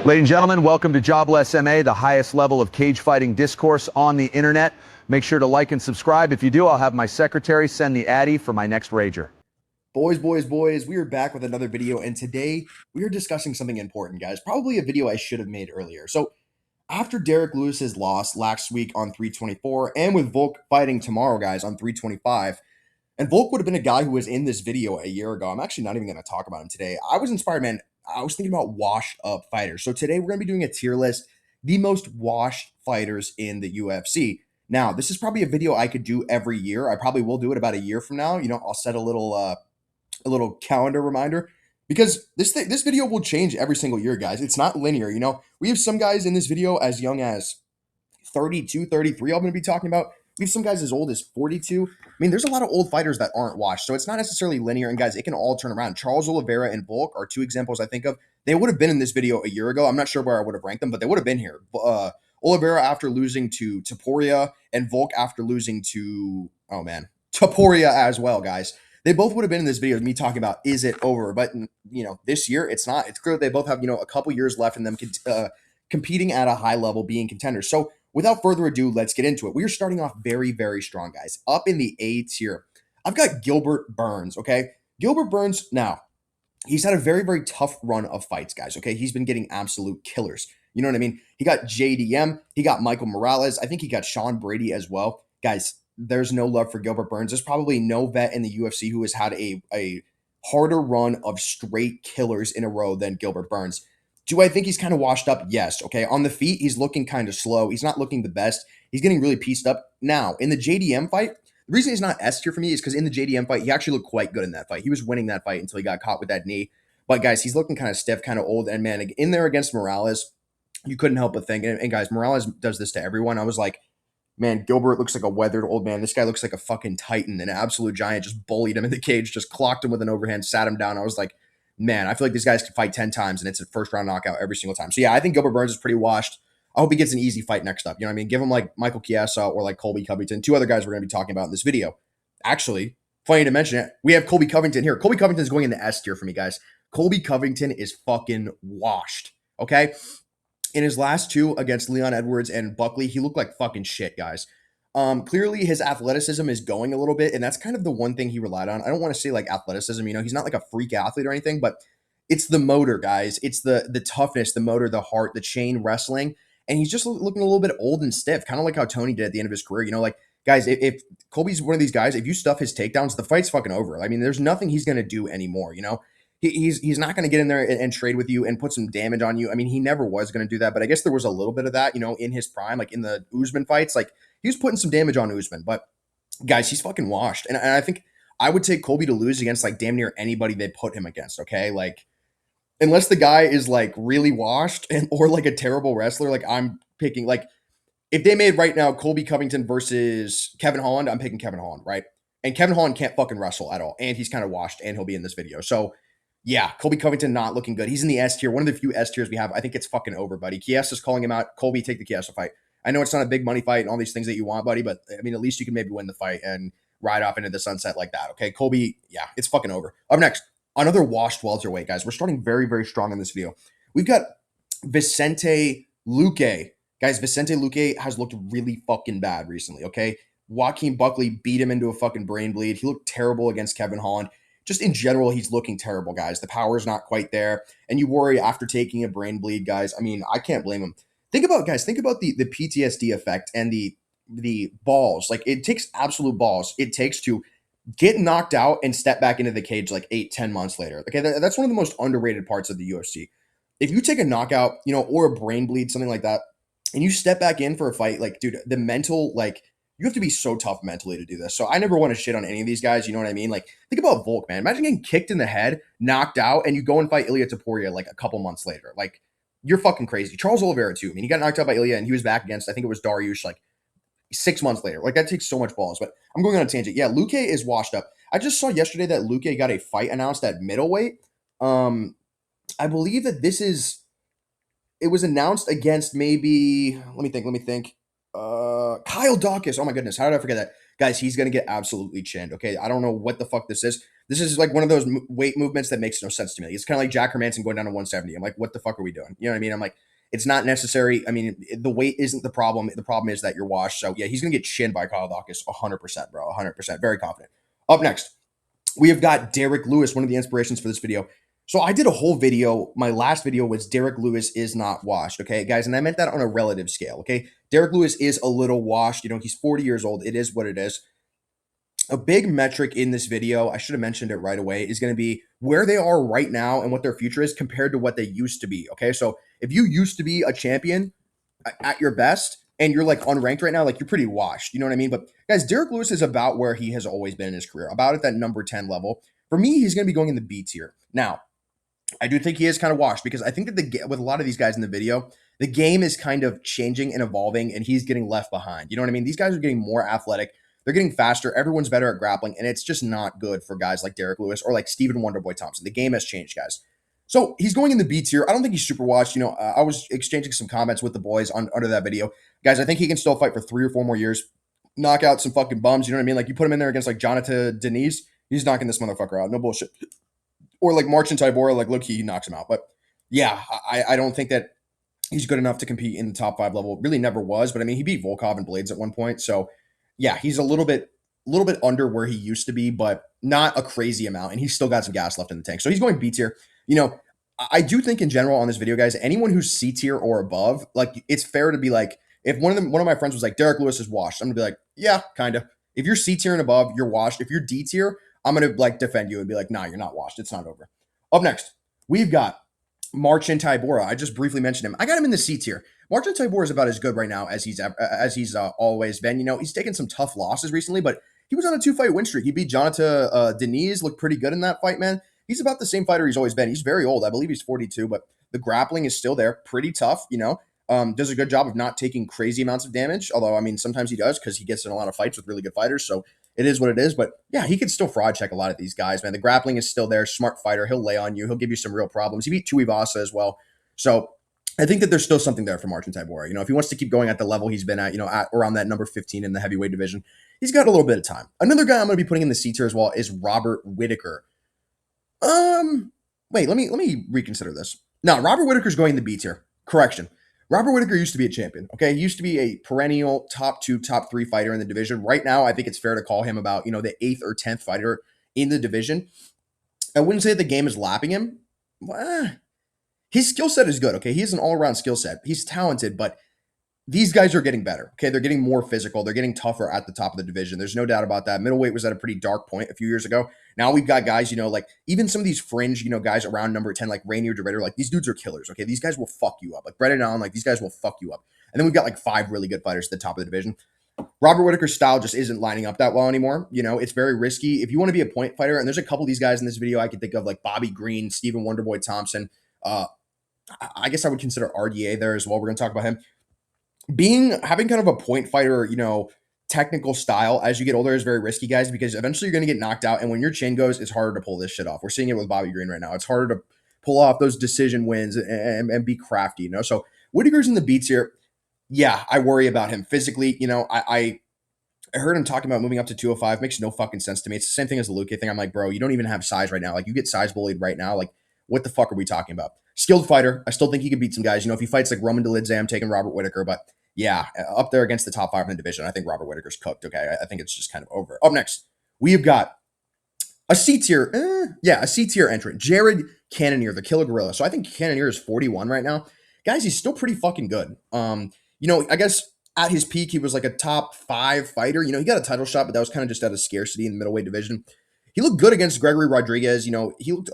Ladies and gentlemen, welcome to Jobless MA, the highest level of cage fighting discourse on the internet. Make sure to like and subscribe. If you do, I'll have my secretary send the Addy for my next Rager. Boys, we are back with another video, and today we are discussing something important, guys. Probably a video I should have made earlier. So, after Derrick Lewis's loss last week on 324, and with Volk fighting tomorrow, guys, on 325, and Volk would have been a guy who was in this video a year ago. I'm actually not even going to talk about him today. I was inspired, man. I was thinking about washed up fighters. So today we're going to be doing a tier list, the most washed fighters in the UFC. Now, this is probably a video I could do every year. I probably will do it about a year from now. You know, I'll set a little calendar reminder because this video will change every single year, guys. It's not linear. You know, we have some guys in this video as young as 32, 33. I'm going to be talking about. We have some guys as old as 42. I mean, there's a lot of old fighters that aren't washed, so it's not necessarily linear. And guys, it can all turn around. Charles Oliveira and Volk are two examples I think of. They would have been in this video a year ago. I'm not sure where I would have ranked them, but they would have been here. Oliveira after losing to Topuria, and Volk after losing to, Topuria as well, guys. They both would have been in this video with me talking about, is it over? But, you know, this year, it's not. It's clear they both have, you know, a couple years left in them competing at a high level, being contenders. So, without further ado, let's get into it. We are starting off very, very strong, guys. Up in the A tier, I've got Gilbert Burns, okay? Gilbert Burns, now, he's had a very, very tough run of fights, guys, okay? He's been getting absolute killers. You know what I mean? He got JDM. He got Michael Morales. I think he got Sean Brady as well. Guys, there's no love for Gilbert Burns. There's probably no vet in the UFC who has had a harder run of straight killers in a row than Gilbert Burns. Do I think he's kind of washed up? Yes. Okay. On the feet, he's looking kind of slow. He's not looking the best. He's getting really pieced up. Now, in the JDM fight, the reason he's not S tier for me is because in the JDM fight, he actually looked quite good in that fight. He was winning that fight until he got caught with that knee. But guys, he's looking kind of stiff, kind of old. And man, in there against Morales, you couldn't help but think, and guys, Morales does this to everyone. I was like, man, Gilbert looks like a weathered old man. This guy looks like a fucking titan, an absolute giant. Just bullied him in the cage, just clocked him with an overhand, sat him down. I was like, man, I feel like these guys can fight 10 times and it's a first round knockout every single time. So yeah, I think Gilbert Burns is pretty washed. I hope he gets an easy fight next up. You know what I mean? Give him like Michael Chiesa or like Colby Covington, two other guys we're going to be talking about in this video. Actually, funny to mention it, we have Colby Covington here. Colby Covington is going in the S tier for me, guys. Colby Covington is fucking washed, okay? In his last two against Leon Edwards and Buckley, he looked like fucking shit, guys. Clearly his athleticism is going a little bit, and that's kind of the one thing he relied on. I don't want to say like athleticism, you know, he's not like a freak athlete or anything, but it's the motor, guys. It's the toughness, the motor, the heart, the chain wrestling, and he's just looking a little bit old and stiff, kind of like how Tony did at the end of his career. You know, like guys, if Colby's one of these guys, if you stuff his takedowns, the fight's fucking over. I mean, there's nothing he's gonna do anymore. You know, he's not gonna get in there and trade with you and put some damage on you. I mean, he never was gonna do that, but I guess there was a little bit of that, you know, in his prime, like in the Usman fights, like. He was putting some damage on Usman, but guys, he's fucking washed. And I think I would take Colby to lose against like damn near anybody they put him against, okay? Like, unless the guy is like really washed and or like a terrible wrestler, like I'm picking, like, if they made right now Colby Covington versus Kevin Holland, I'm picking Kevin Holland, right? And Kevin Holland can't fucking wrestle at all. And he's kind of washed and he'll be in this video. So yeah, Colby Covington not looking good. He's in the S tier, one of the few S tiers we have. I think it's fucking over, buddy. Chiesa's calling him out. Colby, take the Chiesa fight. I know it's not a big money fight and all these things that you want, buddy, but I mean, at least you can maybe win the fight and ride off into the sunset like that, okay? Colby, yeah, it's fucking over. Up next, another washed welterweight, guys. We're starting very, very strong in this video. We've got Vicente Luque. Guys, Vicente Luque has looked really fucking bad recently, okay? Joaquin Buckley beat him into a fucking brain bleed. He looked terrible against Kevin Holland. Just in general, he's looking terrible, guys. The power's not quite there. And you worry after taking a brain bleed, guys. I mean, I can't blame him. Think about the PTSD effect and the balls. Like, it takes absolute balls. It takes to get knocked out and step back into the cage like 8-10 months later. Okay, that's one of the most underrated parts of the UFC. If you take a knockout, you know, or a brain bleed, something like that, and you step back in for a fight, like, dude, the mental, like, you have to be so tough mentally to do this. So I never want to shit on any of these guys. You know what I mean? Like, think about Volk, man. Imagine getting kicked in the head, knocked out, and you go and fight Elliott Topuria like a couple months later. Like, you're fucking crazy. Charles Oliveira, too. I mean, he got knocked out by Elliott, and he was back against, I think it was Dariush, like 6 months later. Like, that takes so much balls. But I'm going on a tangent. Yeah, Luque is washed up. I just saw yesterday that Luque got a fight announced at middleweight. I believe that it was announced against maybe, let me think. Kyle Dawkins. Oh my goodness, how did I forget that? guys, he's going to get absolutely chinned. Okay. I don't know what the fuck this is. This is like one of those weight movements that makes no sense to me. It's kind of like Jack Hermansson going down to 170. I'm like, what the fuck are we doing? You know what I mean? I'm like, it's not necessary. I mean, the weight isn't the problem. The problem is that you're washed. So yeah, he's going to get chinned by Kyle Dawkins 100%, bro. 100%. Very confident. Up next, we have got Derrick Lewis, one of the inspirations for this video. So I did a whole video. My last video was Derrick Lewis is not washed. Okay, guys. And I meant that on a relative scale. Okay. Derrick Lewis is a little washed. You know, he's 40 years old. It is what it is. A big metric in this video, I should have mentioned it right away, is going to be where they are right now and what their future is compared to what they used to be. Okay. So if you used to be a champion at your best and you're like unranked right now, like you're pretty washed. You know what I mean? But guys, Derrick Lewis is about where he has always been in his career, about at that number 10 level. For me, he's going to be going in the B tier. Now, I do think he is kind of washed because I think that with a lot of these guys in the video, the game is kind of changing and evolving and he's getting left behind. You know what I mean? These guys are getting more athletic. They're getting faster. Everyone's better at grappling, and it's just not good for guys like Derrick Lewis or like Stephen Wonderboy Thompson. The game has changed, guys. So he's going in the B tier. I don't think he's super washed. You know, I was exchanging some comments with the boys under that video. Guys, I think he can still fight for 3 or 4 more years, knock out some fucking bums. You know what I mean? Like you put him in there against like Jonathan Denise, he's knocking this motherfucker out. No bullshit. Or like Marcin Tybura, like look, he knocks him out. But yeah, I don't think that he's good enough to compete in the top 5 level. Really never was. But I mean, he beat Volkov and Blades at one point. So yeah, he's a little bit under where he used to be, but not a crazy amount. And he's still got some gas left in the tank. So he's going B tier. You know, I do think in general on this video, guys, anyone who's C tier or above, like it's fair to be like, if one of my friends was like, Derrick Lewis is washed, I'm gonna be like, yeah, kind of. If you're C tier and above, you're washed. If you're D tier, I'm gonna like defend you and be like, nah, you're not washed. It's not over. Up next, we've got Marcin Tybura. I just briefly mentioned him. I got him in the C tier. Marcin Tybura is about as good right now as he's always been. You know, he's taken some tough losses recently, but he was on a 2-fight win streak. He beat Jonathan Denise, looked pretty good in that fight, man. He's about the same fighter he's always been. He's very old. I believe he's 42, but the grappling is still there. Pretty tough, you know. Does a good job of not taking crazy amounts of damage, although, I mean, sometimes he does because he gets in a lot of fights with really good fighters, so it is what it is. But, yeah, he can still fraud check a lot of these guys, man. The grappling is still there. Smart fighter. He'll lay on you. He'll give you some real problems. He beat Tuivasa as well. So I think that there's still something there for Marcin Tybura. You know, if he wants to keep going at the level he's been at, you know, at around that number 15 in the heavyweight division, he's got a little bit of time. Another guy I'm going to be putting in the C tier as well is Robert Whittaker. Wait, let me reconsider this. No, Robert Whittaker's going in the B tier. Correction. Robert Whittaker used to be a champion. Okay, he used to be a perennial top 2, top 3 fighter in the division. Right now, I think it's fair to call him about, you know, the 8th or 10th fighter in the division. I wouldn't say the game is lapping him. His skill set is good, okay? He has an all-around skill set. He's talented, but these guys are getting better, okay? They're getting more physical. They're getting tougher at the top of the division. There's no doubt about that. Middleweight was at a pretty dark point a few years ago. Now we've got guys, you know, like even some of these fringe, you know, guys around number 10, like Rainier DeRitter, like these dudes are killers, okay? These guys will fuck you up. Like Brennan Allen, like these guys will fuck you up. And then we've got like 5 really good fighters at the top of the division. Robert Whittaker's style just isn't lining up that well anymore. You know, it's very risky. If you want to be a point fighter, and there's a couple of these guys in this video I could think of, like Bobby Green, Stephen Wonderboy Thompson. I guess I would consider RDA there as well. We're going to talk about him. Having kind of a point fighter, you know, technical style as you get older is very risky, guys, because eventually you're going to get knocked out. And when your chin goes, it's harder to pull this shit off. We're seeing it with Bobby Green right now. It's harder to pull off those decision wins and be crafty, you know? So Whittaker's in the beats here. Yeah, I worry about him physically. You know, I heard him talking about moving up to 205. Makes no fucking sense to me. It's the same thing as the Luque thing. I'm like, bro, you don't even have size right now. Like, you get size bullied right now. Like, what the fuck are we talking about? Skilled fighter. I still think he could beat some guys. You know, if he fights like Roman Dolidze, I'm taking Robert Whittaker. But yeah, up there against the top 5 in the division, I think Robert Whittaker's cooked. Okay, I think it's just kind of over. Up next, we've got a C tier. A C tier entrant, Jared Cannonier, the Killer Gorilla. So I think Cannonier is 41 right now. Guys, he's still pretty fucking good. You know, I guess at his peak, he was like a top 5 fighter. You know, he got a title shot, but that was kind of just out of scarcity in the middleweight division. He looked good against Gregory Rodriguez. You know, he looked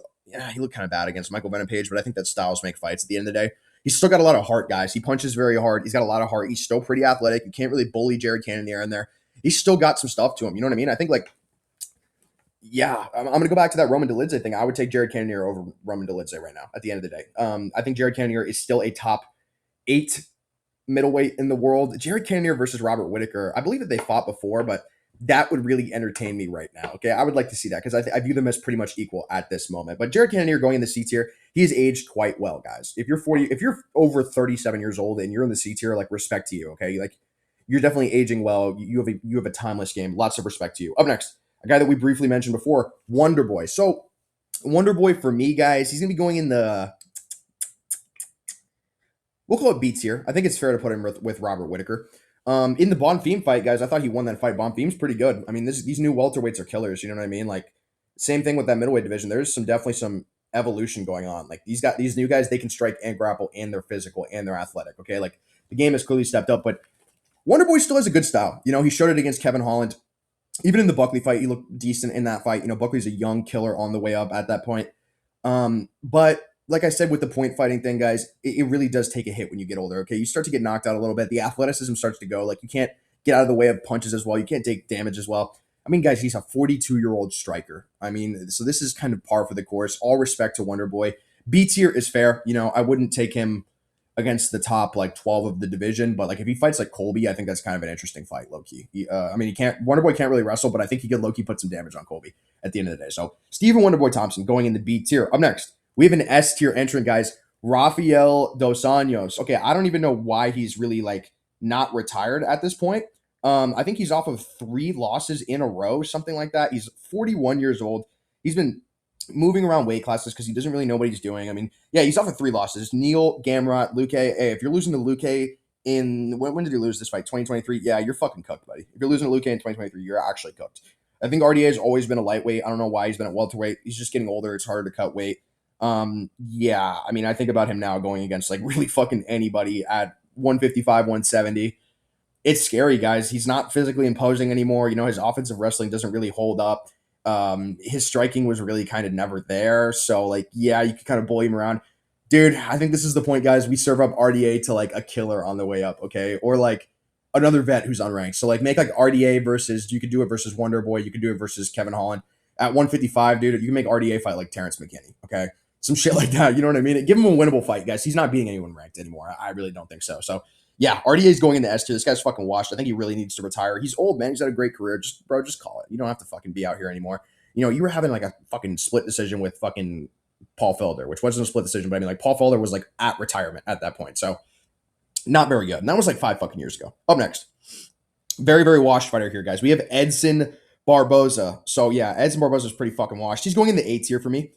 kind of bad against Michael Venom Page, but I think that styles make fights at the end of the day. He's still got a lot of heart, guys. He punches very hard. He's got a lot of heart. He's still pretty athletic. You can't really bully Jared Cannonier in there. He's still got some stuff to him. You know what I mean? I think, like, yeah, I'm going to go back to that Roman Dolidze thing. I would take Jared Cannonier over Roman Dolidze right now at the end of the day. I think Jared Cannonier is still a top 8 middleweight in the world. Jared Cannonier versus Robert Whittaker. I believe that they fought before, but that would really entertain me right now. Okay, I would like to see that because I view them as pretty much equal at this moment. But Jared Cannonier going in the C tier, he's aged quite well, guys. If you're over 37 years old and you're in the C tier, like, respect to you. Okay, like, you're definitely aging well. You have a timeless game. Lots of respect to you. Up next, a guy that we briefly mentioned before, Wonderboy. So Wonderboy for me, guys, he's gonna be going in the, we'll call it B tier. I think it's fair to put him with Robert Whittaker. In the Bonfim fight, guys, I thought he won that fight. Bonfim's pretty good. I mean, these new welterweights are killers. You know what I mean? Like, same thing with that middleweight division. There's definitely some evolution going on. Like these new guys, they can strike and grapple, and they're physical and they're athletic. Okay, like the game has clearly stepped up, but Wonderboy still has a good style. You know, he showed it against Kevin Holland. Even in the Buckley fight, he looked decent in that fight. You know, Buckley's a young killer on the way up at that point. But like I said, with the point fighting thing, guys, it really does take a hit when you get older. Okay, you start to get knocked out a little bit. The athleticism starts to go. Like you can't get out of the way of punches as well. You can't take damage as well. I mean, guys, he's a 42-year-old striker. I mean, so this is kind of par for the course. All respect to Wonderboy. B tier is fair. You know, I wouldn't take him against the top like 12 of the division, but like if he fights like Colby, I think that's kind of an interesting fight, low key. I mean, Wonderboy can't really wrestle, but I think he could low key put some damage on Colby at the end of the day. So Stephen Wonderboy Thompson going in the B tier. Up next, we have an S tier entrant, guys. Rafael Dos Anjos. Okay, I don't even know why he's really like not retired at this point. I think he's off of 3 losses in a row, something like that. He's 41 years old. He's been moving around weight classes because he doesn't really know what he's doing. I mean, yeah, he's off of 3 losses. Neil, Gamrot, Luque. Hey, if you're losing to Luque in, when did he lose this fight? 2023? Yeah, you're fucking cooked, buddy. If you're losing to Luque in 2023, you're actually cooked. I think RDA has always been a lightweight. I don't know why he's been at welterweight. He's just getting older. It's harder to cut weight. Yeah, I mean, I think about him now going against like really fucking anybody at 155, 170. It's scary, guys. He's not physically imposing anymore. You know, his offensive wrestling doesn't really hold up. His striking was really kind of never there. So, like, yeah, you could kind of bully him around. Dude, I think this is the point, guys. We serve up RDA to, like, a killer on the way up, okay? Or, like, another vet who's unranked. So, like, make, like, RDA versus, you could do it versus Wonderboy. You could do it versus Kevin Holland. At 155, dude, you can make RDA fight like Terrence McKinney, okay? Some shit like that. You know what I mean? Give him a winnable fight, guys. He's not beating anyone ranked anymore. I really don't think so. So, yeah, RDA is going into S tier. This guy's fucking washed. I think he really needs to retire. He's old, man. He's had a great career. Just call it. You don't have to fucking be out here anymore. You know, you were having like a fucking split decision with fucking Paul Felder, which wasn't a split decision, but I mean, like Paul Felder was like at retirement at that point. So not very good. And that was like 5 fucking years ago. Up next, very, very washed fighter here, guys. We have Edson Barboza. So yeah, Edson Barboza is pretty fucking washed. He's going in the A tier for me.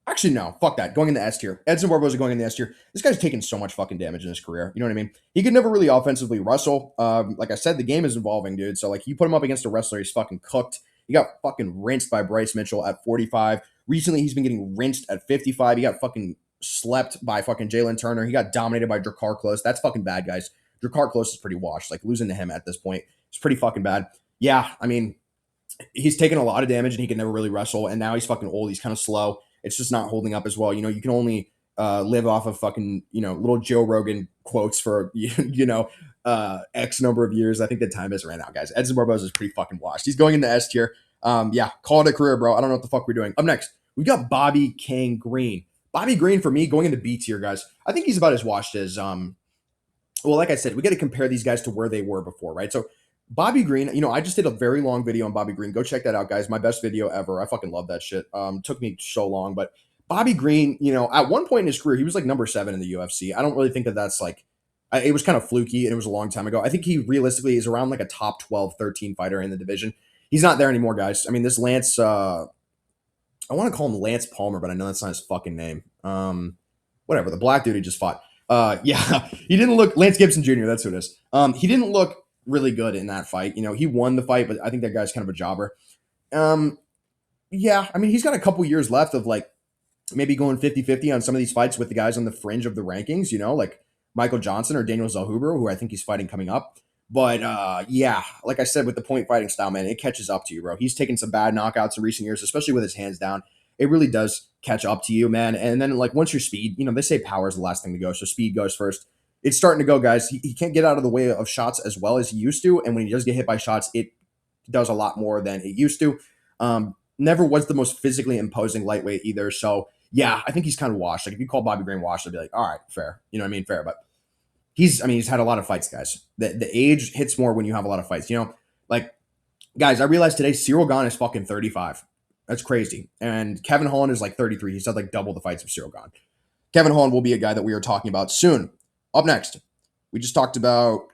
Actually, no, fuck that. Going in the S tier. Edson Barboza going in the S tier. This guy's taken so much fucking damage in his career. You know what I mean? He could never really offensively wrestle. Like I said, the game is evolving, dude. So like you put him up against a wrestler, he's fucking cooked. He got fucking rinsed by Bryce Mitchell at 45. Recently, he's been getting rinsed at 55. He got fucking slept by fucking Jalen Turner. He got dominated by Drakkar Klose. That's fucking bad, guys. Drakkar Klose is pretty washed. Like losing to him at this point, it's pretty fucking bad. Yeah, I mean, he's taken a lot of damage and he can never really wrestle. And now he's fucking old. He's kind of slow. It's just not holding up as well. You know, you can only live off of fucking, you know, little Joe Rogan quotes for, X number of years. I think the time has ran out, guys. Edson Barboza is pretty fucking washed. He's going into S tier. Yeah, call it a career, bro. I don't know what the fuck we're doing. Up next, we got Bobby King Green. Bobby Green, for me, going into B tier, guys. I think he's about as washed as, well, like I said, we got to compare these guys to where they were before, right? So Bobby Green, you know, I just did a very long video on Bobby Green. Go check that out, guys. My best video ever. I fucking love that shit. Took me so long, but Bobby Green, you know, at one point in his career, he was like number 7 in the UFC. I don't really think that that's like, it was kind of fluky and it was a long time ago. I think he realistically is around like a top 12, 13 fighter in the division. He's not there anymore, guys. I mean, this Lance, I want to call him Lance Palmer, but I know that's not his fucking name. Whatever, the black dude he just fought. Yeah, he didn't look, Lance Gibson Jr., that's who it is. He didn't look really good in that fight. You know, he won the fight, but I think that guy's kind of a jobber. Yeah, I mean, he's got a couple years left of like maybe going 50-50 on some of these fights with the guys on the fringe of the rankings, you know, like Michael Johnson or Daniel Zellhuber, who I think he's fighting coming up. But yeah, like I said, with the point fighting style, man, it catches up to you, bro. He's taken some bad knockouts in recent years, especially with his hands down. It really does catch up to you, man. And then like once your speed, you know, they say power is the last thing to go. So speed goes first. It's starting to go, guys. He can't get out of the way of shots as well as he used to. And when he does get hit by shots, it does a lot more than it used to. Never was the most physically imposing lightweight either. So, yeah, I think he's kind of washed. Like, if you call Bobby Green washed, I'd be like, all right, fair. You know what I mean? Fair. But he's had a lot of fights, guys. The age hits more when you have a lot of fights. You know, like, guys, I realized today Cyril Gane is fucking 35. That's crazy. And Kevin Holland is like 33. He's had like double the fights of Cyril Gane. Kevin Holland will be a guy that we are talking about soon. Up next, we just talked about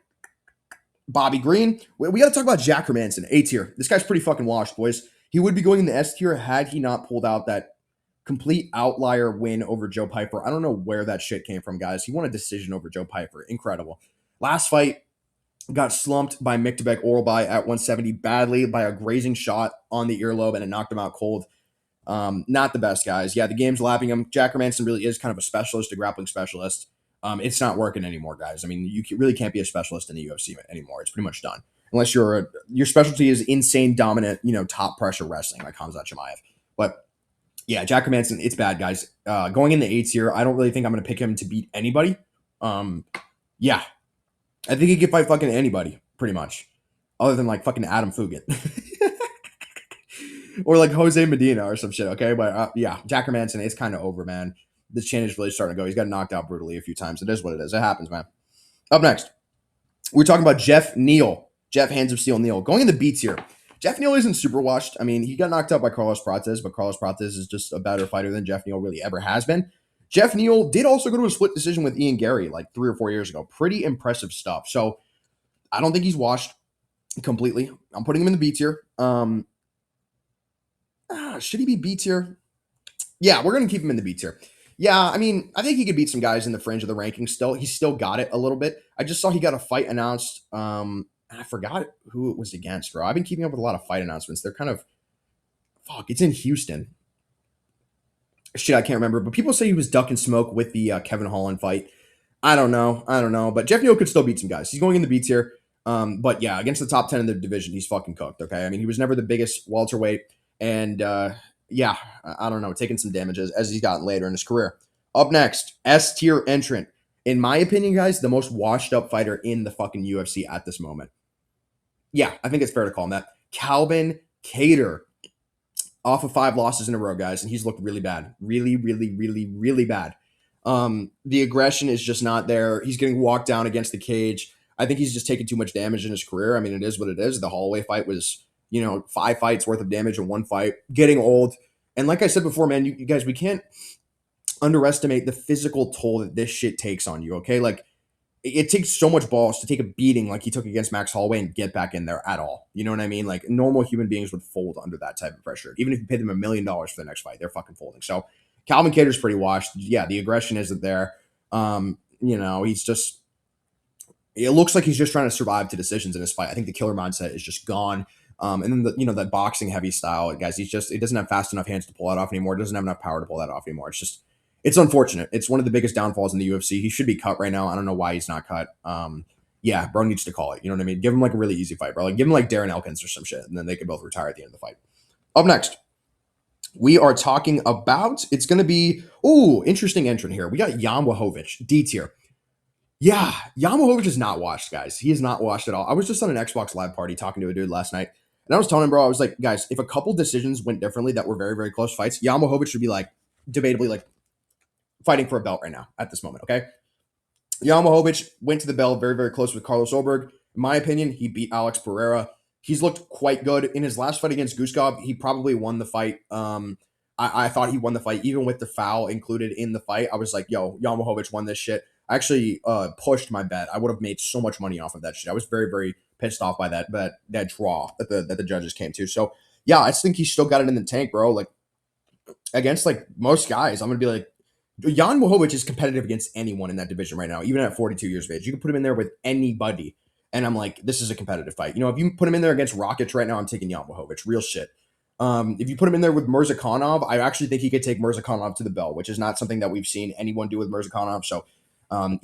Bobby Green. We got to talk about Jack Hermansson, A tier. This guy's pretty fucking washed, boys. He would be going in the S tier had he not pulled out that complete outlier win over Joe Piper. I don't know where that shit came from, guys. He won a decision over Joe Piper. Incredible. Last fight, got slumped by Miktabek Oralby at 170 badly by a grazing shot on the earlobe, and it knocked him out cold. Not the best, guys. Yeah, the game's lapping him. Jack Hermansson really is kind of a specialist, a grappling specialist. It's not working anymore, guys. I mean, you really can't be a specialist in the UFC anymore. It's pretty much done. Unless your specialty is insane, dominant, top pressure wrestling like Khamzat Chimaev. But yeah, Jack Hermansson, it's bad, guys. Going in the 8 tier, I don't really think I'm going to pick him to beat anybody. Yeah, I think he could fight fucking anybody, pretty much. Other than like fucking Adam Fugit. Or like Jose Medina or some shit, okay? But yeah, Jack Hermansson, it's kind of over, man. This chin is really starting to go. He's got knocked out brutally a few times. It is what it is. It happens, man. Up next, we're talking about Jeff Neal. Jeff Hands of Steel Neal. Going in the B tier. Jeff Neal isn't super washed. I mean, he got knocked out by Carlos Prates, but Carlos Prates is just a better fighter than Jeff Neal really ever has been. Jeff Neal did also go to a split decision with Ian Gary like 3 or 4 years ago. Pretty impressive stuff. So I don't think he's washed completely. I'm putting him in the B tier. Should he be B tier? Yeah, we're going to keep him in the B tier. Yeah, I mean, I think he could beat some guys in the fringe of the rankings still. He's still got it a little bit. I just saw he got a fight announced. I forgot who it was against, bro. I've been keeping up with a lot of fight announcements. They're kind of, it's in Houston. Shit, I can't remember. But people say he was ducking smoke with the Kevin Holland fight. I don't know. But Jeff Neal could still beat some guys. He's going in the B tier. But yeah, against the top 10 in the division, he's fucking cooked, okay? I mean, he was never the biggest welterweight. And yeah, I don't know, taking some damages as he's gotten later in his career. Up next, S tier entrant. In my opinion, guys, the most washed up fighter in the fucking UFC at this moment. Yeah, I think it's fair to call him that. Calvin Kattar, off of 5 losses in a row, guys, and he's looked really bad. Really, really, really, really bad. The aggression is just not there. He's getting walked down against the cage. I think he's just taken too much damage in his career. I mean, it is what it is. The Holloway fight was, 5 fights worth of damage in 1 fight. Getting old. And like I said before, man, you guys, we can't underestimate the physical toll that this shit takes on you, okay? Like, it takes so much balls to take a beating like he took against Max Holloway and get back in there at all. You know what I mean? Like, normal human beings would fold under that type of pressure. Even if you paid them $1 million for the next fight, they're fucking folding. So Calvin Kattar's pretty washed. Yeah, the aggression isn't there. He's just, it looks like he's just trying to survive to decisions in his fight. I think the killer mindset is just gone. And then that boxing heavy style, guys, he doesn't have fast enough hands to pull that off anymore. Doesn't have enough power to pull that off anymore. It's unfortunate. It's one of the biggest downfalls in the UFC. He should be cut right now. I don't know why he's not cut. Yeah, bro needs to call it. You know what I mean? Give him like a really easy fight, bro. Like give him like Darren Elkins or some shit, and then they can both retire at the end of the fight. Up next, we are talking about, it's going to be, interesting entrant here. We got Jan Blachowicz, D tier. Yeah, Jan Blachowicz is not washed, guys. He is not washed at all. I was just on an Xbox Live party talking to a dude last night, and I was telling him, bro, I was like, guys, if a couple decisions went differently that were very, very close fights, Jan Blachowicz should be like, debatably like, fighting for a belt right now at this moment, okay? Jan Blachowicz went to the belt very, very close with Carlos Ulberg. In my opinion, he beat Alex Pereira. He's looked quite good. In his last fight against Guskov, he probably won the fight. I thought he won the fight, even with the foul included in the fight. I was like, yo, Jan Blachowicz won this shit. I actually pushed my bet. I would have made so much money off of that shit. I was very, very pissed off by that draw that the judges came to. So, yeah, I just think he's still got it in the tank, bro. Like, against, like, most guys, I'm going to be like, Jan Blachowicz is competitive against anyone in that division right now, even at 42 years of age. You can put him in there with anybody, and I'm like, this is a competitive fight. If you put him in there against Rockets right now, I'm taking Jan Blachowicz. Real shit. If you put him in there with Mirzakhanov, I actually think he could take Mirzakhanov to the bell, which is not something that we've seen anyone do with Mirzakhanov. So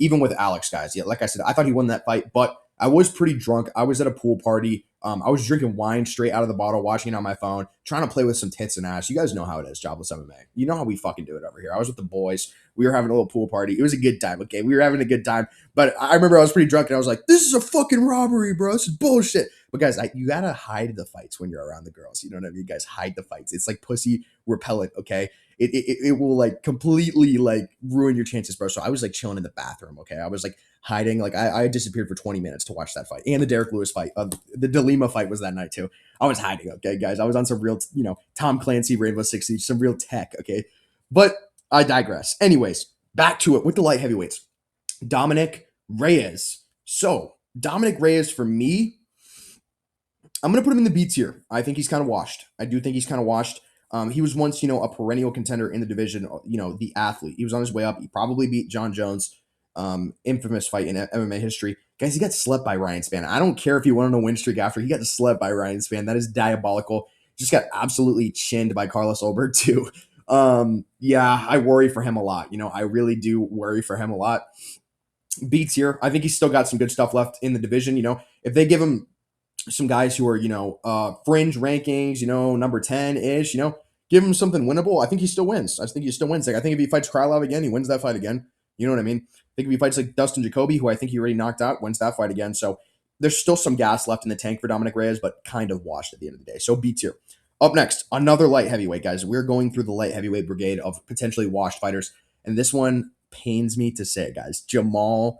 even with Alex, guys, yeah, like I said, I thought he won that fight, but I was pretty drunk. I was at a pool party. I was drinking wine straight out of the bottle, watching it on my phone, trying to play with some tits and ass. You guys know how it is, Jobless MMA. You know how we fucking do it over here. I was with the boys. We were having a little pool party. It was a good time, okay? We were having a good time. But I remember I was pretty drunk, and I was like, this is a fucking robbery, bro. This is bullshit. But guys, you got to hide the fights when you're around the girls. You know what I mean? You guys hide the fights. It's like pussy repellent, okay? It will like completely like ruin your chances, bro. So I was like chilling in the bathroom, okay? I was like hiding. Like I disappeared for 20 minutes to watch that fight. And the Derrick Lewis fight. The DeLima fight was that night too. I was hiding, okay, guys? I was on some real, Tom Clancy, Rainbow Six Siege, some real tech, okay? But I digress. Anyways, back to it with the light heavyweights. Dominick, Reyes. So Dominick Reyes, for me, I'm going to put him in the B tier. I think he's kind of washed. I do think he's kind of washed. He was once, a perennial contender in the division, the athlete. He was on his way up. He probably beat John Jones, infamous fight in MMA history. Guys, he got slept by Ryan Spann. I don't care if he went on a win streak after. He got slept by Ryan Spann. That is diabolical. Just got absolutely chinned by Carlos Ulberg, too. Yeah, I worry for him a lot. I really do worry for him a lot. B tier. I think he's still got some good stuff left in the division. If they give him some guys who are, fringe rankings, number 10-ish, give him something winnable. I think he still wins. I think he still wins. Like, I think if he fights Krylov again, he wins that fight again. You know what I mean? I think if he fights like Dustin Jacoby, who I think he already knocked out, wins that fight again. So there's still some gas left in the tank for Dominick Reyes, but kind of washed at the end of the day. So B tier. Up next, another light heavyweight, guys. We're going through the light heavyweight brigade of potentially washed fighters. And this one pains me to say, guys. Jamahal,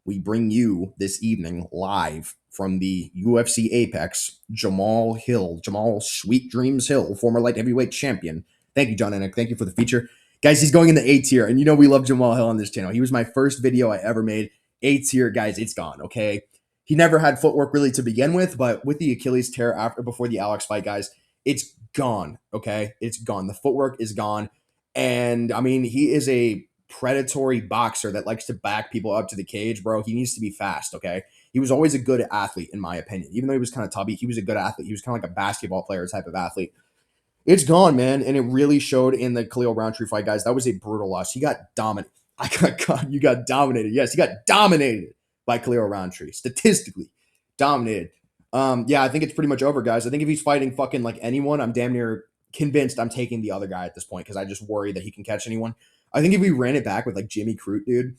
we bring you this evening live from the UFC Apex, Jamahal Sweet Dreams Hill, former light heavyweight champion. Thank you, John Enoch. Thank you for the feature. Guys, he's going in the A tier, and we love Jamahal Hill on this channel. He was my first video I ever made. A tier, guys, it's gone, okay? He never had footwork really to begin with, but with the Achilles tear before the Alex fight, guys, it's gone, okay? It's gone. The footwork is gone, and, he is a predatory boxer that likes to back people up to the cage, bro. He needs to be fast, okay? He was always a good athlete, in my opinion. Even though he was kind of tubby, he was a good athlete. He was kind of like a basketball player type of athlete. It's gone, man, and it really showed in the Khalil Roundtree fight, guys. That was a brutal loss. He got dominated. You got dominated. Yes, he got dominated by Khalil Roundtree. Statistically dominated. Yeah, I think it's pretty much over, guys. I think if he's fighting fucking like anyone, I'm damn near convinced I'm taking the other guy at this point because I just worry that he can catch anyone. I think if we ran it back with like Jimmy Crute, dude,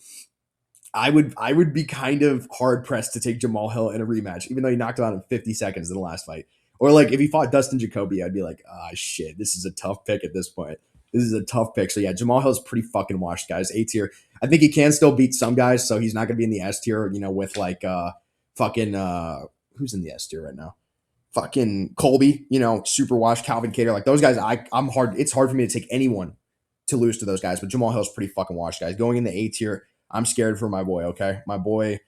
I would be kind of hard pressed to take Jamahal Hill in a rematch, even though he knocked him out in 50 seconds in the last fight. Or like if he fought Dustin Jacoby, I'd be like, shit, this is a tough pick at this point. This is a tough pick. So yeah, Jamahal Hill's pretty fucking washed, guys. A tier. I think he can still beat some guys, so he's not gonna be in the S tier, with like who's in the S tier right now? Fucking Colby, super washed, Calvin Kattar. Like those guys, I'm hard. It's hard for me to take anyone to lose to those guys, but Jamahal Hill's pretty fucking washed, guys. Going in the A tier, I'm scared for my boy, okay? My boy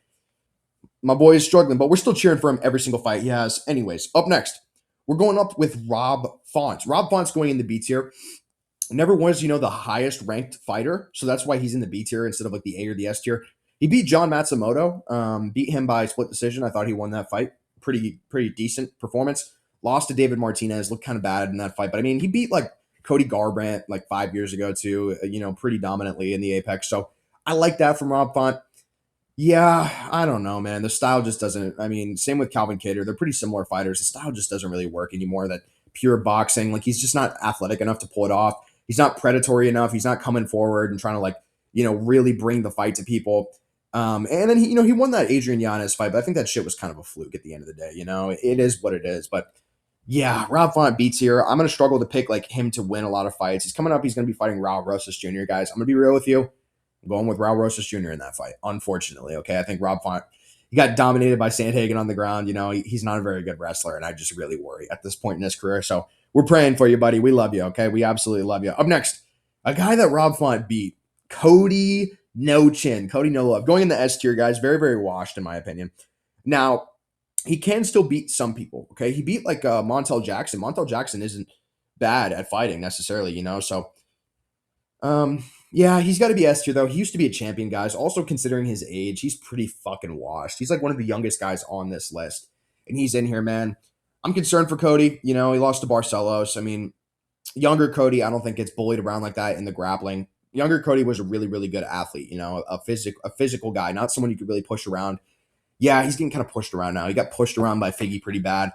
is struggling, but we're still cheering for him every single fight he has. Anyways, up next, we're going up with Rob Font. Rob Font's going in the B tier. Never was, the highest ranked fighter, so that's why he's in the B tier instead of like the A or the S tier. He beat John Matsumoto, beat him by split decision. I thought he won that fight. Pretty decent performance. Lost to David Martinez, looked kind of bad in that fight, but he beat like Cody Garbrandt like 5 years ago too, pretty dominantly in the Apex. So I like that from Rob Font. Yeah, I don't know, man. The style just doesn't, same with Calvin Kattar. They're pretty similar fighters. The style just doesn't really work anymore. That pure boxing, like he's just not athletic enough to pull it off. He's not predatory enough. He's not coming forward and trying to like, really bring the fight to people. And then he won that Adrian Yanez fight, but I think that shit was kind of a fluke at the end of the day. It is what it is. But yeah, Rob Font beats here. I'm going to struggle to pick like him to win a lot of fights. He's coming up. He's going to be fighting Raul Rosas Jr., guys. I'm going to be real with you. I'm going with Raul Rosas Jr. in that fight, unfortunately. Okay, I think Rob Font, he got dominated by Sandhagen on the ground. He's not a very good wrestler, and I just really worry at this point in his career. So we're praying for you, buddy. We love you, okay? We absolutely love you. Up next, a guy that Rob Font beat, Cody No Chin. Cody No Love. Going in the S tier, guys. Very, very washed, in my opinion. Now, he can still beat some people, okay? He beat like Montel Jackson. Montel Jackson isn't bad at fighting necessarily, So, yeah, he's got to be S tier, though. He used to be a champion, guys. Also, considering his age, he's pretty fucking washed. He's like one of the youngest guys on this list. And he's in here, man. I'm concerned for Cody. He lost to Barcelos. Younger Cody, I don't think gets bullied around like that in the grappling. Younger Cody was a really, really good athlete, a physical guy, not someone you could really push around. Yeah, he's getting kind of pushed around now. He got pushed around by Figgy pretty bad.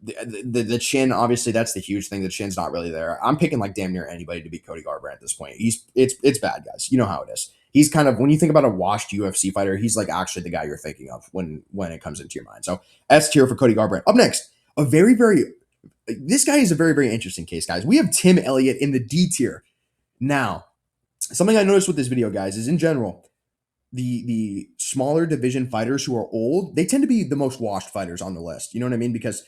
The chin, obviously, that's the huge thing. The chin's not really there. I'm picking like damn near anybody to beat Cody Garbrandt at this point. It's bad, guys. You know how it is. He's kind of, when you think about a washed UFC fighter, he's like actually the guy you're thinking of when it comes into your mind. So S tier for Cody Garbrandt. Up next, this guy is a very, very interesting case, guys. We have Tim Elliott in the D tier. Now, something I noticed with this video, guys, is in general, the smaller division fighters who are old, they tend to be the most washed fighters on the list. You know what I mean? Because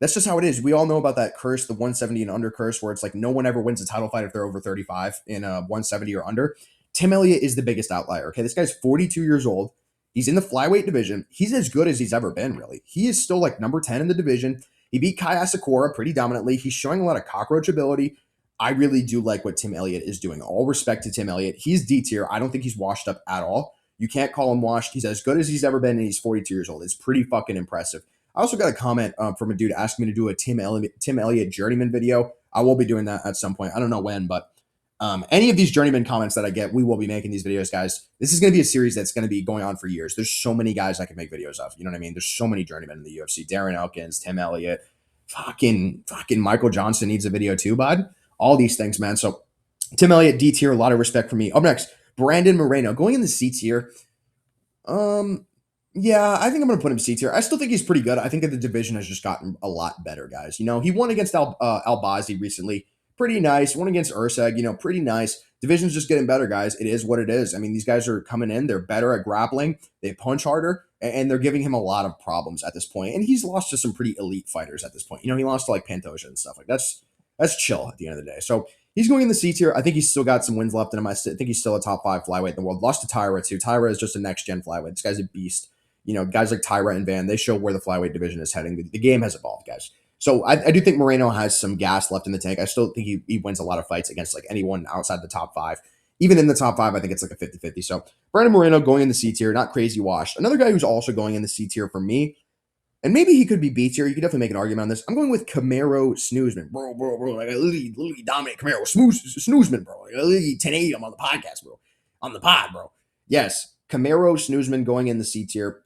that's just how it is. We all know about that curse, the 170 and under curse, where it's like no one ever wins a title fight if they're over 35 in a 170 or under. Tim Elliott is the biggest outlier. Okay, this guy's 42 years old. He's in the flyweight division. He's as good as he's ever been, really. He is still like number 10 in the division. He beat Kai Asakura pretty dominantly. He's showing a lot of cockroach ability. I really do like what Tim Elliott is doing. All respect to Tim Elliott. He's D tier. I don't think he's washed up at all. You can't call him washed. He's as good as he's ever been, and he's 42 years old. It's pretty fucking impressive. I also got a comment from a dude asking me to do a Tim Elliott journeyman video. I will be doing that at some point. I don't know when, but any of these journeyman comments that I get, we will be making these videos, guys. This is going to be a series that's going to be going on for years. There's so many guys I can make videos of. You know what I mean? There's so many journeymen in the UFC. Darren Elkins, Tim Elliott, fucking Michael Johnson needs a video too, bud. All these things, man. So Tim Elliott, D tier, a lot of respect for me. Up next, Brandon Moreno going in the C tier. Yeah, I think I'm going to put him C tier. I still think he's pretty good. I think that the division has just gotten a lot better, guys. You know, he won against Albazi recently. Pretty nice. Won against Urseg, you know, pretty nice. Division's just getting better, guys. It is what it is. I mean, these guys are coming in. They're better at grappling. They punch harder, and they're giving him a lot of problems at this point. And he's lost to some pretty elite fighters at this point. You know, he lost to like Pantoja and stuff. Like that's chill at the end of the day. So he's going in the C tier. I think he's still got some wins left in him. I think he's still a top 5 flyweight in the world. Lost to Tybura too. Tybura is just a next gen flyweight. This guy's a beast. You know, guys like Tybura and Van, they show where the flyweight division is heading. The game has evolved, guys. So I do think Moreno has some gas left in the tank. I still think he wins a lot of fights against like anyone outside the top 5. Even in the top 5, I think it's like a 50-50. So Brandon Moreno going in the C tier, not crazy washed. Another guy who's also going in the C tier for me, and maybe he could be B tier. You could definitely make an argument on this. I'm going with Kamaru Snoozman. Bro. Like I literally dominate Kamaru Snoozman, bro. Like I literally 1080 him on the podcast, bro. On the pod, bro. Yes, Kamaru Snoozman going in the C tier.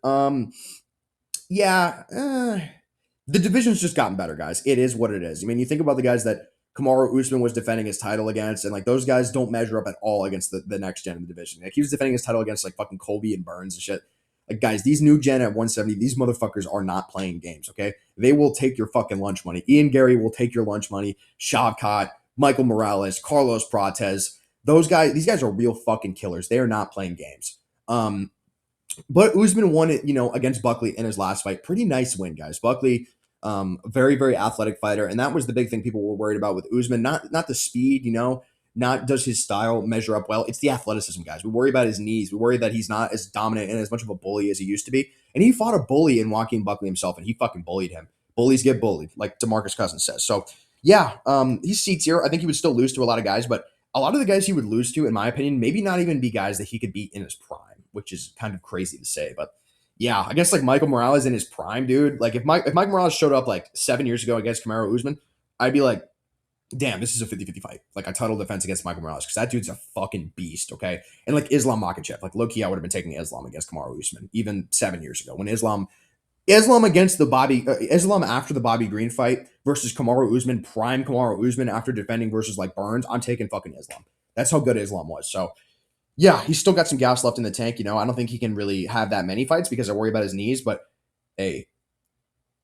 The division's just gotten better, guys. It is what it is. I mean, you think about the guys that Kamaru Usman was defending his title against, and like those guys don't measure up at all against the next gen in the division. Like he was defending his title against like fucking Colby and Burns and shit. Like guys, these new gen at 170, these motherfuckers are not playing games, okay? They will take your fucking lunch money. Ian Gary will take your lunch money. Shavkat, Michael Morales, Carlos Prates, those guys, these guys are real fucking killers. They are not playing games. But Usman won it, you know, against Buckley in his last fight. Pretty nice win, guys. Buckley, very, very athletic fighter. And that was the big thing people were worried about with Usman. Not the speed, you know, not does his style measure up well. It's the athleticism, guys. We worry about his knees. We worry that he's not as dominant and as much of a bully as he used to be. And he fought a bully in Joaquin Buckley himself, and he fucking bullied him. Bullies get bullied, like DeMarcus Cousins says. So, yeah, he's C tier. I think he would still lose to a lot of guys, but a lot of the guys he would lose to, in my opinion, maybe not even be guys that he could beat in his prime, which is kind of crazy to say. But yeah, I guess like Michael Morales in his prime, dude. Like if Mike Morales showed up like 7 years ago against Kamaru Usman, I'd be like, damn, this is a 50-50 fight. Like a title defense against Michael Morales because that dude's a fucking beast, okay? And like Islam Makhachev, like low-key, I would have been taking Islam against Kamaru Usman even 7 years ago when Islam against Islam after the Bobby Green fight versus Kamaru Usman, prime Kamaru Usman after defending versus like Burns, I'm taking fucking Islam. That's how good Islam was. So yeah, he's still got some gas left in the tank. You know, I don't think he can really have that many fights because I worry about his knees. But hey,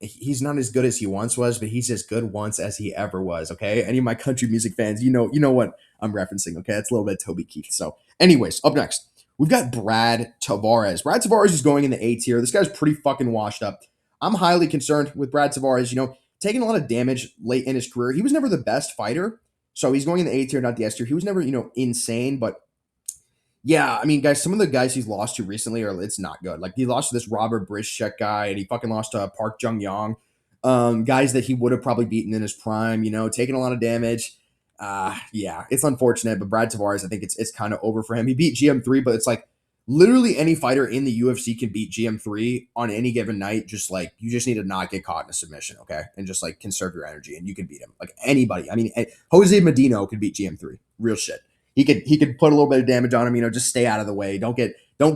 he's not as good as he once was, but he's as good once as he ever was. Okay, any of my country music fans, you know what I'm referencing. Okay, it's a little bit of Toby Keith. So, anyways, up next we've got Brad Tavares. Brad Tavares is going in the A tier. This guy's pretty fucking washed up. I'm highly concerned with Brad Tavares. You know, taking a lot of damage late in his career. He was never the best fighter, so he's going in the A tier, not the S tier. He was never, you know, insane, but yeah, I mean, guys, some of the guys he's lost to recently it's not good. Like he lost to this Robert Brischek guy, and he fucking lost to Park Jung Yang. Guys that he would have probably beaten in his prime, you know, taking a lot of damage. Yeah, it's unfortunate, but Brad Tavares, I think it's kind of over for him. He beat GM3, but it's like literally any fighter in the UFC can beat GM3 on any given night. Just like you just need to not get caught in a submission, okay, and just like conserve your energy, and you can beat him. Like anybody. I mean, Jose Medino could beat GM3. Real shit. He could put a little bit of damage on him, you know, just stay out of the way. Don't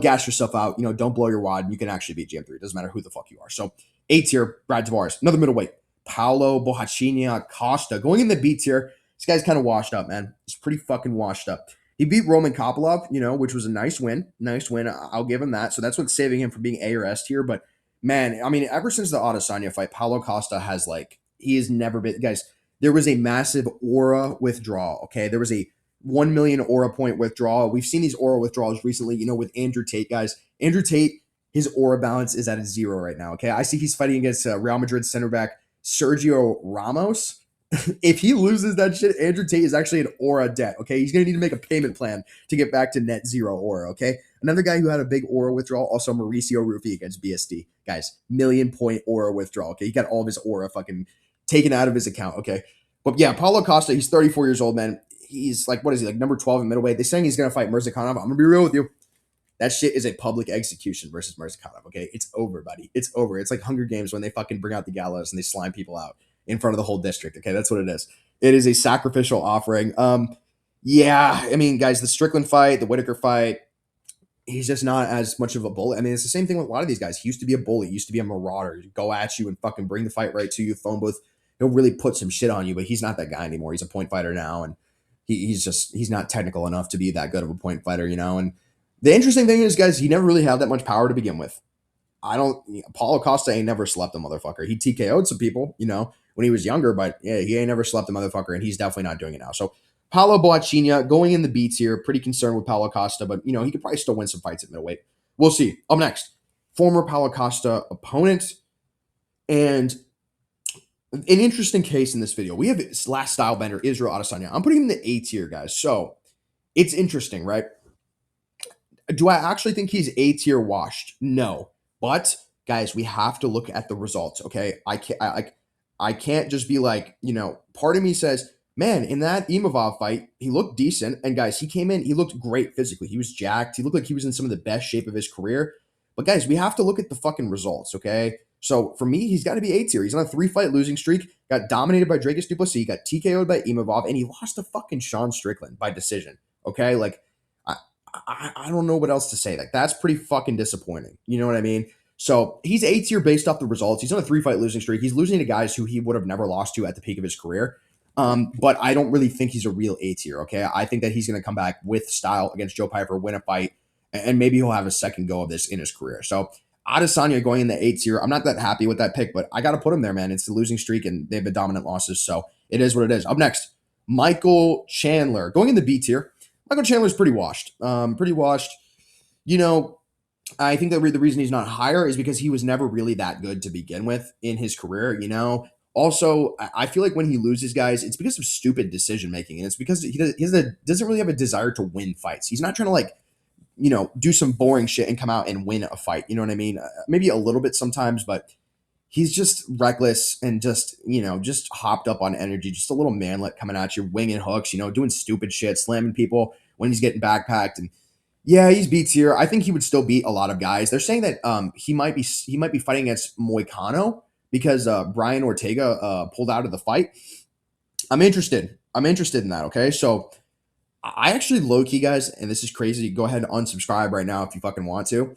gas yourself out, you know, don't blow your wad. You can actually beat GM3. It doesn't matter who the fuck you are. So A tier, Brad Tavares. Another middleweight, Paulo Bohachinia Costa. Going in the B tier, this guy's kind of washed up, man. He's pretty fucking washed up. He beat Roman Kopylov, you know, which was a nice win. Nice win. I'll give him that. So that's what's saving him from being A or S tier. But man, I mean, ever since the Adesanya fight, Paulo Costa has like, he has never been, guys, there was a massive aura withdrawal, okay? There was a 1 million aura point withdrawal. We've seen these aura withdrawals recently, you know, with Andrew Tate, guys. Andrew Tate, his aura balance is at a 0 right now, okay? I see he's fighting against Real Madrid center back Sergio Ramos. If he loses that shit, Andrew Tate is actually an aura debt. Okay, he's gonna need to make a payment plan to get back to net zero aura. Okay, another guy who had a big aura withdrawal, also Mauricio Rufy against BSD. Guys, 1,000,000 point aura withdrawal. Okay, he got all of his aura fucking taken out of his account. Okay, but yeah, Paulo Costa, he's 34 years old, man. He's like, what is he, like number 12 in middleweight? They're saying he's gonna fight Mirzakhanov. I'm gonna be real with you. That shit is a public execution versus Marcin. Okay, it's over, buddy. It's over. It's like Hunger Games when they fucking bring out the gallows and they slime people out in front of the whole district. Okay, that's what it is. It is a sacrificial offering. Yeah, I mean, guys, the Strickland fight, the Whittaker fight, he's just not as much of a bully. I mean, it's the same thing with a lot of these guys. He used to be a bully. He used to be a marauder. He'd go at you and fucking bring the fight right to you. Phone booth. He'll really put some shit on you, but he's not that guy anymore. He's a point fighter now, and he's not technical enough to be that good of a point fighter, And the interesting thing is, guys, he never really had that much power to begin with. Paulo Costa ain't never slept a motherfucker. He TKO'd some people, when he was younger, but yeah, he ain't never slept a motherfucker, and he's definitely not doing it now. So Paulo Boachinia going in the beats here, pretty concerned with Paulo Costa, but he could probably still win some fights at middleweight. We'll see. Up next, former Paulo Costa opponent, and an interesting case in this video. We have last style bender, Israel Adesanya. I'm putting him in the A tier, guys. So it's interesting, right? Do I actually think he's A tier washed? No. But guys, we have to look at the results, okay? I can't just be like, part of me says, man, in that Imavov fight, he looked decent. And guys, he came in, he looked great physically. He was jacked. He looked like he was in some of the best shape of his career. But guys, we have to look at the fucking results, okay? So for me, he's got to be A tier. He's on a 3-fight losing streak, got dominated by Dracus Du Plessis, got TKO'd by Imavov, and he lost to fucking Sean Strickland by decision, okay? Like, I don't know what else to say. Like, that's pretty fucking disappointing. You know what I mean? So he's A tier based off the results. He's on a 3-fight losing streak. He's losing to guys who he would have never lost to at the peak of his career. But I don't really think he's a real A tier. Okay, I think that he's going to come back with style against Joe Piper, win a fight, and maybe he'll have a second go of this in his career. So Adesanya going in the A tier. I'm not that happy with that pick, but I got to put him there, man. It's the losing streak, and they've been dominant losses, so it is what it is. Up next, Michael Chandler going in the B tier. Michael Chandler's pretty washed. I think that the reason he's not higher is because he was never really that good to begin with in his career, Also, I feel like when he loses guys, it's because of stupid decision making, and it's because he doesn't really have a desire to win fights. He's not trying to do some boring shit and come out and win a fight. You know what I mean? Maybe a little bit sometimes, but he's just reckless and just hopped up on energy, just a little manlet coming at you, winging hooks, doing stupid shit, slamming people when he's getting backpacked. And yeah, he's beats here. I think he would still beat a lot of guys. They're saying that he might be fighting against Moicano because Brian Ortega pulled out of the fight. I'm interested in that. Okay, so I actually low-key, guys, and this is crazy, go ahead and unsubscribe right now if you fucking want to.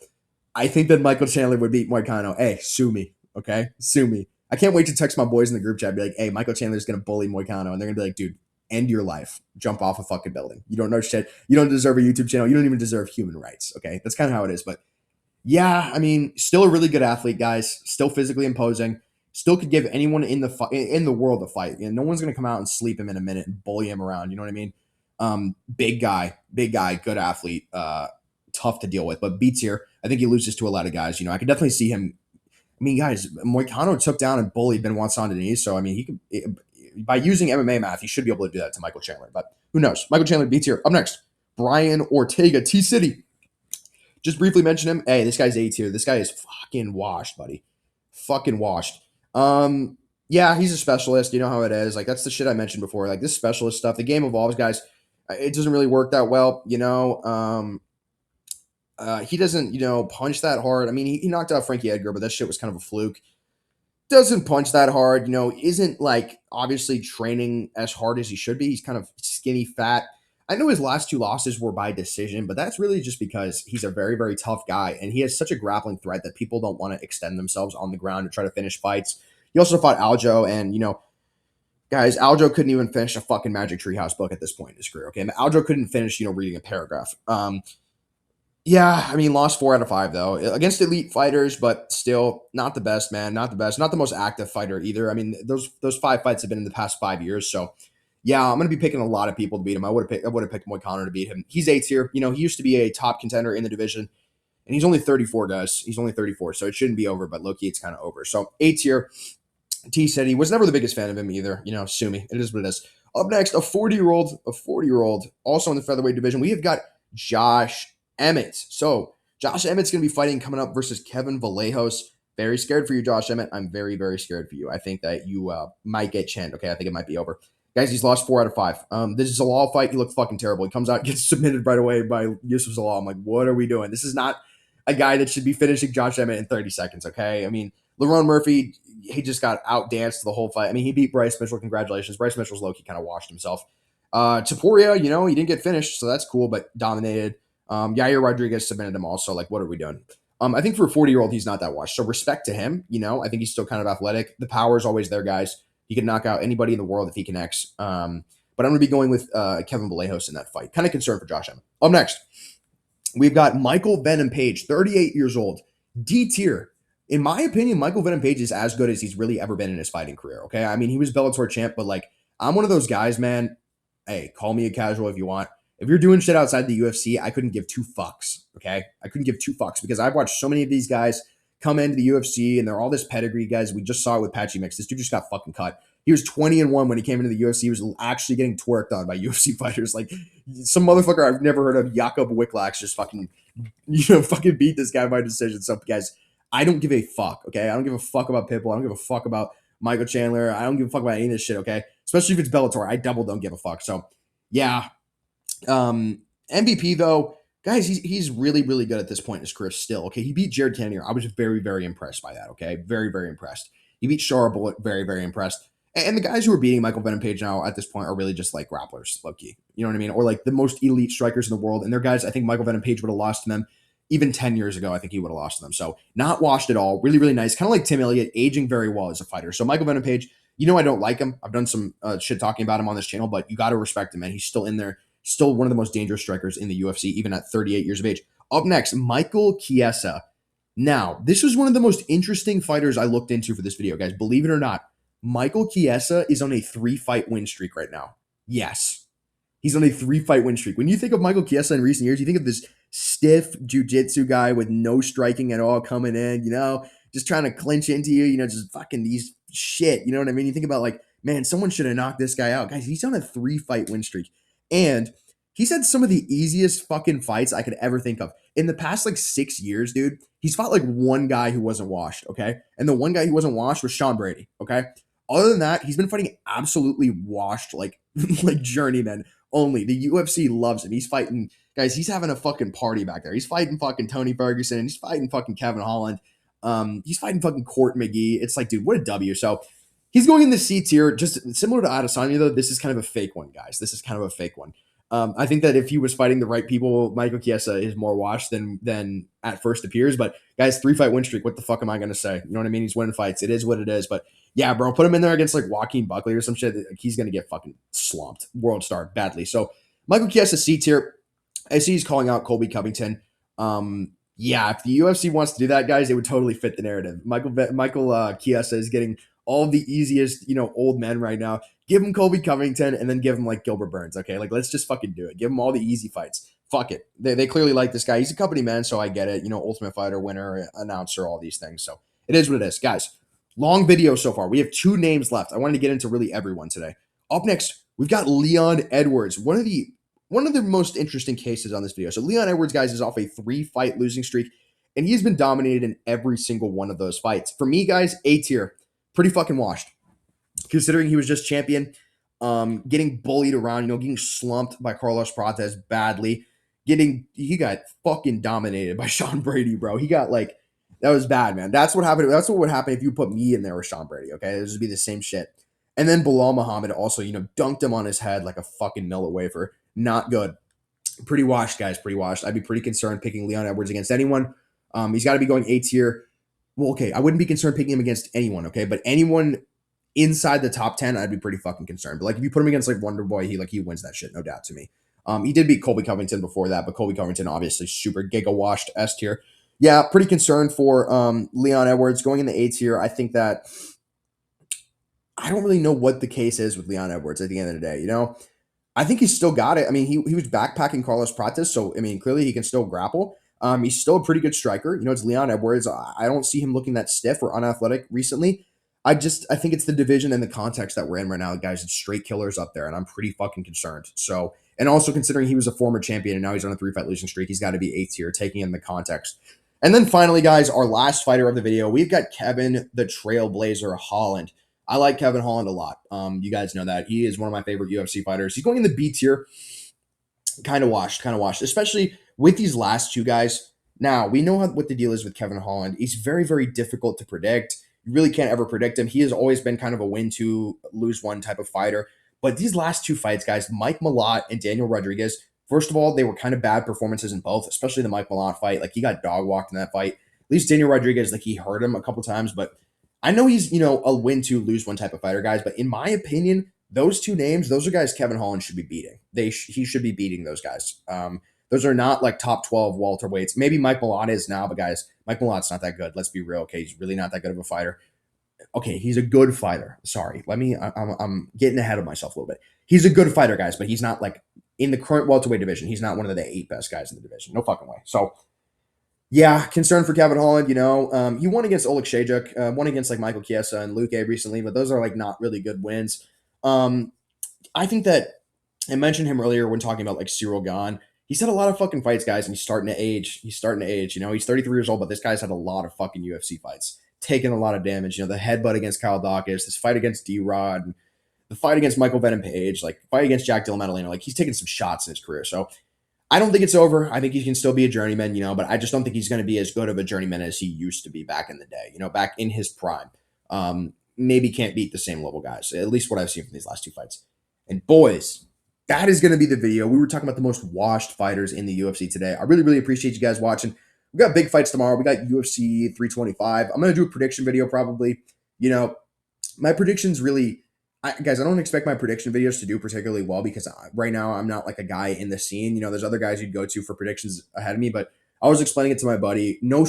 I think that Michael Chandler would beat Moicano. Hey, sue me. Okay, sue me. I can't wait to text my boys in the group chat and be like, hey, Michael Chandler's going to bully Moicano. And they're going to be like, dude, end your life. Jump off a fucking building. You don't know shit. You don't deserve a YouTube channel. You don't even deserve human rights. Okay, that's kind of how it is. But yeah, I mean, still a really good athlete, guys. Still physically imposing. Still could give anyone in the world a fight. No one's going to come out and sleep him in a minute and bully him around. You know what I mean? Big guy, good athlete. Tough to deal with, but beats here. I think he loses to a lot of guys. I could definitely see him. I mean, guys, Moicano took down and bullied Benoit Saint-Denis, so I mean, he could, by using MMA math, he should be able to do that to Michael Chandler. But who knows? Michael Chandler beats here. Up next, Brian Ortega, T-City. Just briefly mention him. Hey, this guy's A tier. This guy is fucking washed, buddy. Fucking washed. Yeah, he's a specialist. You know how it is. Like, that's the shit I mentioned before. Like, this specialist stuff, the game evolves, guys. It doesn't really work that well, he doesn't, punch that hard. I mean, he knocked out Frankie Edgar, but that shit was kind of a fluke. Doesn't punch that hard, isn't like obviously training as hard as he should be. He's kind of skinny, fat. I know his last 2 losses were by decision, but that's really just because he's a very, very tough guy, and he has such a grappling threat that people don't want to extend themselves on the ground to try to finish fights. He also fought Aljo, and, guys, Aljo couldn't even finish a fucking Magic Treehouse book at this point in his career, okay? Aljo couldn't finish, reading a paragraph. Yeah, I mean, lost 4 out of 5, though, against elite fighters, but still not the best, man. Not the best. Not the most active fighter either. I mean, those 5 fights have been in the past 5 years, so yeah, I'm going to be picking a lot of people to beat him. I would have picked Moicano to beat him. He's A tier. He used to be a top contender in the division, and he's only 34, guys. He's only 34, so it shouldn't be over, but low-key, it's kind of over. So A tier. T said he was never the biggest fan of him either. Sue me. It is what it is. Up next, a 40-year-old, also in the featherweight division. We have got Josh Emmett. So Josh Emmett's going to be fighting coming up versus Kevin Vallejos. Very scared for you, Josh Emmett. I'm very, very scared for you. I think that you might get chinned. Okay, I think it might be over. Guys, he's lost 4 out of 5. This is a Zalal fight. He looked fucking terrible. He comes out, gets submitted right away by Yusuf Zalal. I'm like, what are we doing? This is not a guy that should be finishing Josh Emmett in 30 seconds, okay? I mean, Lerone Murphy, he just got outdanced the whole fight. I mean, he beat Bryce Mitchell. Congratulations. Bryce Mitchell's low-key kind of washed himself. Taporia, he didn't get finished, so that's cool, but dominated. Yair Rodriguez submitted him also. Like, what are we doing? I think for a 40-year-old, he's not that washed. So respect to him. I think he's still kind of athletic. The power is always there, guys. He can knock out anybody in the world if he connects. But I'm going to be going with Kevin Vallejos in that fight. Kind of concerned for Josh Emmett. Up next, we've got Michael Venom Page, 38 years old, D tier. In my opinion, Michael Venom Page is as good as he's really ever been in his fighting career, okay? I mean, he was Bellator champ, but, like, I'm one of those guys, man. Hey, call me a casual if you want. If you're doing shit outside the UFC, I couldn't give 2 fucks, okay? I couldn't give 2 fucks because I've watched so many of these guys come into the UFC, and they're all this pedigree guys. We just saw it with Patchy Mix. This dude just got fucking cut. He was 20-1 when he came into the UFC. He was actually getting twerked on by UFC fighters. Like, some motherfucker I've never heard of, Jakob Wicklax, just fucking beat this guy by decision. So, guys, I don't give a fuck, okay? I don't give a fuck about Pitbull. I don't give a fuck about Michael Chandler. I don't give a fuck about any of this shit, okay? Especially if it's Bellator. I double don't give a fuck. So, yeah. MVP, though, guys, he's really, really good at this point in his career still, okay? He beat Jared Cannonier. I was very, very impressed by that, okay? Very, very impressed. He beat Shara Bullet. Very, very impressed. And the guys who are beating Michael Venom Page now at this point are really just like grapplers, low-key. You know what I mean? Or like the most elite strikers in the world. And they're guys, I think Michael Venom Page would have lost to them. Even 10 years ago, I think he would have lost to them. So not washed at all. Really, really nice. Kind of like Tim Elliott, aging very well as a fighter. So Michael Venom Page, I don't like him. I've done some shit talking about him on this channel, but you got to respect him, man. He's still in there. Still one of the most dangerous strikers in the UFC, even at 38 years of age. Up next, Michael Chiesa. Now, this was one of the most interesting fighters I looked into for this video, guys. Believe it or not, Michael Chiesa is on a 3-fight win streak right now. Yes. He's on a 3-fight win streak. When you think of Michael Chiesa in recent years, you think of this stiff jiu-jitsu guy with no striking at all coming in, just trying to clinch into you, just fucking these shit. You know what I mean? You think about like, man, someone should have knocked this guy out. Guys, he's on a 3-fight win streak. And he's had some of the easiest fucking fights I could ever think of. In the past, like 6 years, dude, he's fought like one guy who wasn't washed, okay? And the one guy who wasn't washed was Sean Brady, okay? Other than that, he's been fighting absolutely washed, like journeymen only. The UFC loves him. He's fighting, guys, he's having a fucking party back there. He's fighting fucking Tony Ferguson. He's fighting fucking Kevin Holland. He's fighting fucking Court McGee. It's like, dude, what a W. So he's going in the C tier, just similar to Adesanya, though. This is kind of a fake one, guys. This is kind of a fake one. I think that if he was fighting the right people, Michael Chiesa is more washed than at first appears. But guys, 3-fight win streak. What the fuck am I going to say? You know what I mean? He's winning fights. It is what it is. But yeah, bro, put him in there against like Joaquin Buckley or some shit. He's going to get fucking slumped. World star badly. So Michael Chiesa C tier. I see he's calling out Colby Covington. Yeah, if the UFC wants to do that, guys, it would totally fit the narrative. Michael Chiesa is getting all of the easiest, old men right now. Give him Colby Covington and then give him like Gilbert Burns, okay? Like, let's just fucking do it. Give him all the easy fights. Fuck it. They clearly like this guy. He's a company man, so I get it. Ultimate Fighter, winner, announcer, all these things. So it is what it is. Guys, long video so far. We have 2 names left. I wanted to get into really everyone today. Up next, we've got Leon Edwards, one of the most interesting cases on this video. So Leon Edwards, guys, is off a 3-fight losing streak, and he's been dominated in every single one of those fights. For me, guys, A tier. Pretty fucking washed. Considering he was just champion, getting bullied around, getting slumped by Carlos Prates badly, he got fucking dominated by Sean Brady, bro. He got that was bad, man. That's what happened. That's what would happen if you put me in there with Sean Brady, okay? It would just be the same shit. And then Bilal Muhammad also, dunked him on his head like a fucking Miller wafer. Not good. Pretty washed, guys. Pretty washed. I'd be pretty concerned picking Leon Edwards against anyone. He's got to be going A tier. Well, okay, I wouldn't be concerned picking him against anyone, okay? But anyone inside the top 10, I'd be pretty fucking concerned. But like if you put him against like Wonderboy, he wins that shit, no doubt to me. He did beat Colby Covington before that, but Colby Covington obviously super giga washed S tier. Yeah, pretty concerned for Leon Edwards going in the A tier. I think that I don't really know what the case is with Leon Edwards at the end of the day, I think he's still got it. I mean, he was backpacking Carlos Prates, so I mean, clearly he can still grapple. He's still a pretty good striker. It's Leon Edwards. I don't see him looking that stiff or unathletic recently. I think it's the division and the context that we're in right now, guys. It's straight killers up there, and I'm pretty fucking concerned. So, and also considering he was a former champion and now he's on a 3-fight losing streak, he's got to be 8th tier, taking in the context. And then finally, guys, our last fighter of the video, we've got Kevin the Trailblazer Holland. I like Kevin Holland a lot. You guys know that he is one of my favorite UFC fighters. He's going in the B tier, kind of washed, especially with these last two guys. Now we know what the deal is with Kevin Holland. He's very, very difficult to predict. You really can't ever predict him. He has always been kind of a win two, lose one type of fighter. But these last two fights, guys, Mike Malott and Daniel Rodriguez, first of all, they were kind of bad performances in both, especially the Mike Malott fight. Like, he got dog walked in that fight. At least Daniel Rodriguez, like, he hurt him a couple times. But I know he's, a win two, lose one type of fighter, guys. But in my opinion, those two names, those are guys Kevin Holland should be beating. He should be beating those guys. Those are not like top 12 welterweights. Maybe Mike Malott is now, but guys, Mike Malott's not that good. Let's be real. Okay, he's really not that good of a fighter. Okay, he's a good fighter. Sorry, I'm getting ahead of myself a little bit. He's a good fighter, guys, but he's not like in the current welterweight division. He's not one of the 8 best guys in the division. No fucking way. So, yeah, concern for Kevin Holland. He won against Oleg Shayjuk, won against like Michael Chiesa and Luque recently, but those are like not really good wins. I think that I mentioned him earlier when talking about like Cyril Gahn. He's had a lot of fucking fights, guys, and he's starting to age. He's 33 years old, but this guy's had a lot of fucking UFC fights, taken a lot of damage. The headbutt against Kyle Dawkins, this fight against D-Rod, the fight against Michael Venom Page, like fight against Jack Dilla Maddalena. Like, he's taken some shots in his career. So I don't think it's over. I think he can still be a journeyman, but I just don't think he's going to be as good of a journeyman as he used to be back in the day, back in his prime. Maybe can't beat the same level guys, at least what I've seen from these last two fights. And boys, that is going to be the video. We were talking about the most washed fighters in the UFC today. I really, really appreciate you guys watching. We got big fights tomorrow. We got UFC 325. I'm going to do a prediction video probably. My predictions really, guys, I don't expect my prediction videos to do particularly well because right now I'm not like a guy in the scene. There's other guys you'd go to for predictions ahead of me, but I was explaining it to my buddy. No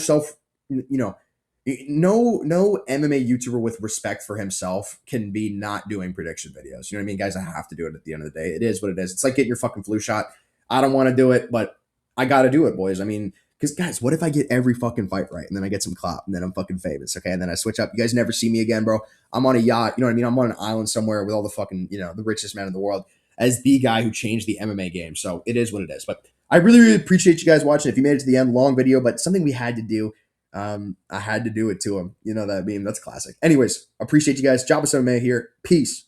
MMA YouTuber with respect for himself can be not doing prediction videos. You know what I mean, guys? I have to do it at the end of the day. It is what it is. It's like getting your fucking flu shot. I don't want to do it, but I got to do it, boys. I mean, because guys, what if I get every fucking fight right and then I get some clout and then I'm fucking famous, okay? And then I switch up. You guys never see me again, bro. I'm on a yacht. You know what I mean? I'm on an island somewhere with all the fucking, the richest man in the world as the guy who changed the MMA game. So it is what it is. But I really, really appreciate you guys watching. If you made it to the end, long video, but something we had to do. I had to do it to him. That meme. That's classic. Anyways, appreciate you guys. Job of MMA here. Peace.